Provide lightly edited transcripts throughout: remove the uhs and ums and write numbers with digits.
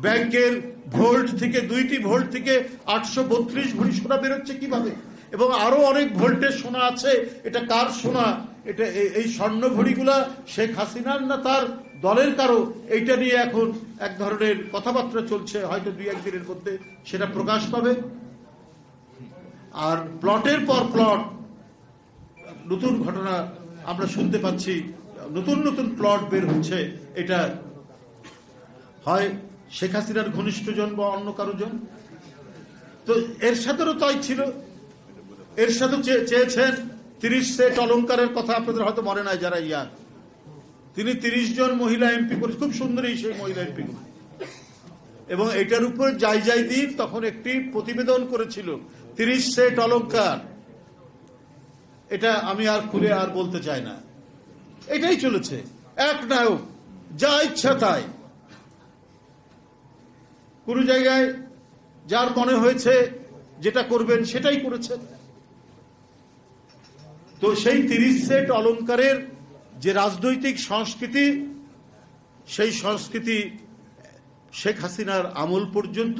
ব্যাংকের ভোল্ট থেকে 2টি ভোল্ট থেকে 832 ভরি সোনা বেরোচ্ছে কিভাবে, এবং আরো অনেক ভোল্টের সোনা আছে। এটা কার সোনা? এটা এই স্বর্ণ ভরিগুলা শেখ হাসিনার না তার দলের কারো? এইটা নিয়ে এখন এক ধরনের কথাবার্তা চলছে, হয়তো 2-1 দিনের মধ্যে সেটা প্রকাশ পাবে। আর প্লটের পর প্লট নতুন ঘটনা আমরা শুনতে পাচ্ছি, নতুন নতুন প্লট বের হচ্ছে। এটা হয় শেখ হাসিনার ঘনিষ্ঠজন বা অন্য কারো জন। তো এরশাদেরও তাই ছিল। এরশাদও চেয়েছেন 30 সেট অলংকারের কথা, আপনাদের হয়তো মনে নাই যারা ইয়ার, তিনি 30 জন মহিলা এমপি করে, খুব সুন্দরী সেই মহিলা এমপি, এবং এটার উপর জাইদিন তখন একটি প্রতিবেদন করেছিল 30 সেট অলংকার। এটা আমি আর খুলে আর বলতে চাই না। এটাই চলেছে, এক নায়ক যা ইচ্ছা তাই। কোন জায়গায় যার মনে হয়েছে যেটা করবেন সেটাই করেছেন। তো সেই 30 সেট অলংকারের যে রাজনৈতিক সংস্কৃতি, সেই সংস্কৃতি শেখ হাসিনার আমল পর্যন্ত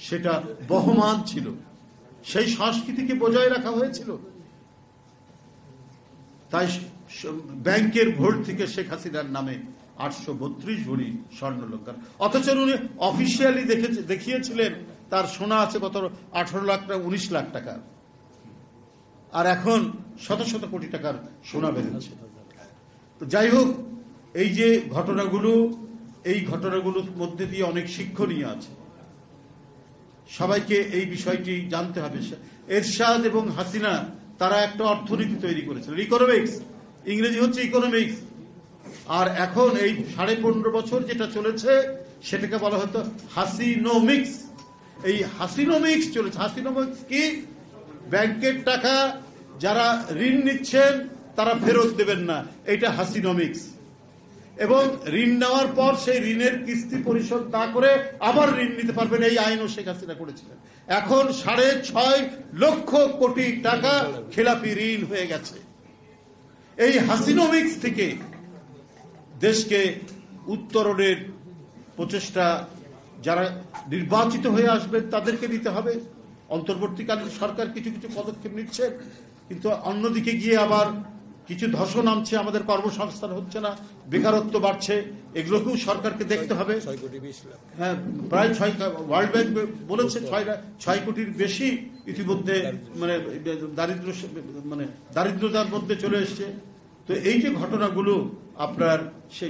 সেটা বহমান ছিল, সেই সংস্কৃতিকে বজায় রাখা হয়েছিল। তাই ব্যাংকের ভোল্ট থেকে শেখ হাসিনার নামে 832 ভরি স্বর্ণ অলংকার, অথচ উনি অফিসিয়ালি দেখিয়েছিলেন তার সোনা আছে কত 18 লাখ টাকা 19 লাখ টাকা, আর এখন শত শত কোটি টাকার সোনা বেরোচ্ছে। তো যাই হোক, এই যে ঘটনাগুলো, এই ঘটনাগুলোর মধ্যে দিয়ে অনেক শিক্ষণীয় আছে। সবাইকে এই বিষয়টি জানতে হবে। এরশাদ এবং হাসিনা তারা একটা অর্থনীতি তৈরি করেছিলেন, ইকোনমিক্স, ইংরেজি হচ্ছে ইকোনমিক্স। আর এখন এই 15.5 বছর যেটা চলেছে সেটাকে বলা হতো হাসিনোমিক্স। এই হাসিনোমিক্স চলেছে। হাসিনোমিক্স কি? ব্যাংকের টাকা যারা ঋণ নিচ্ছেন তারা ফেরত দেবেন না, এটা হাসিনোমিক্স। এবং ঋণ নেওয়ার পর সেই ঋণের কিস্তি পরিশোধ না করে আবার ঋণ নিতে পারবেন, এই আইনও শেখ হাসিনা করেছিলেন। এখন 6.5 লক্ষ কোটি টাকা খেলাপি ঋণ হয়ে গেছে। এই হাসিনোমিক্স থেকে দেশকে উত্তরণের প্রচেষ্টা যারা নির্বাচিত হয়ে আসবেন তাদেরকে নিতে হবে। অন্তর্বর্তীকালীন সরকার কিছু কিছু পদক্ষেপ নিচ্ছে, কিন্তু অন্যদিকে গিয়ে আবার কিছু ধস নামছে, আমাদের কর্মসংস্থান হচ্ছে না, বেকারত্ব বাড়ছে, এগুলোকেও সরকারকে দেখতে হবে। হ্যাঁ, প্রায় 6, ওয়ার্ল্ড ব্যাংক বলেছে 6 কোটির বেশি ইতিমধ্যে দারিদ্রতার মধ্যে চলে এসছে। তো এই যে ঘটনাগুলো আপনার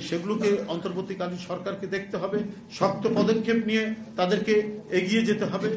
সেগুলোকে অন্তর্বর্তীকালীন সরকারকে দেখতে হবে, শক্ত পদক্ষেপ নিয়ে তাদেরকে এগিয়ে যেতে হবে।